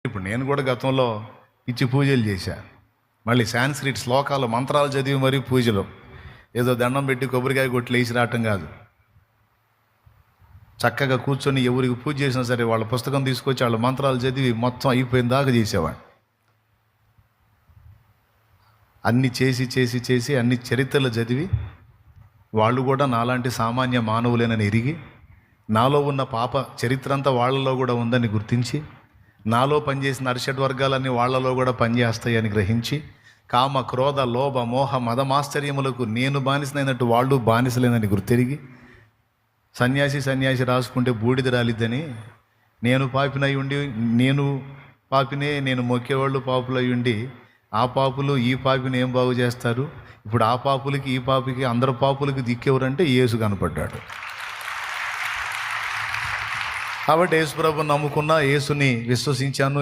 ఇప్పుడు నేను కూడా గతంలో పిచ్చి పూజలు చేశా. మళ్ళీ సాంస్క్రిట్ శ్లోకాలు మంత్రాలు చదివి మరీ పూజలు, ఏదో దండం పెట్టి కొబ్బరికాయ కొట్టి లేచి రావటం కాదు. చక్కగా కూర్చొని ఎవరికి పూజ చేసినా సరే వాళ్ళ పుస్తకం తీసుకొచ్చి వాళ్ళ మంత్రాలు చదివి మొత్తం అయిపోయిన దాకా చేసేవాడు. అన్ని చేసి చేసి చేసి అన్ని చరిత్రలు చదివి వాళ్ళు కూడా నాలాంటి సామాన్య మానవులేనని ఎరిగి, నాలో ఉన్న పాప చరిత్ర అంతా వాళ్ళలో కూడా ఉందని గుర్తించి, నాలో పనిచేసిన అరిషడ్ వర్గాలన్నీ వాళ్ళలో కూడా పనిచేస్తాయని గ్రహించి, కామ క్రోధ లోభ మోహ మదమాశ్చర్యములకు నేను బానిసనైనట్టు వాళ్ళు బానిసలేనని గుర్తెరిగి, సన్యాసి రాసుకుంటే బూడిద రాలిద్దని, నేను పాపినై ఉండి నేను మొక్కేవాళ్ళు పాపులై ఉండి ఆ పాపులు ఈ పాపిని ఏం బాగు చేస్తారు? ఇప్పుడు ఆ పాపులకి ఈ పాపికి అందరు పాపులకి దిక్కెవరంటే యేసు కనపడ్డాడు. కాబట్టి యేసు ప్రభుని నమ్ముకున్నా, యేసుని విశ్వసించాను.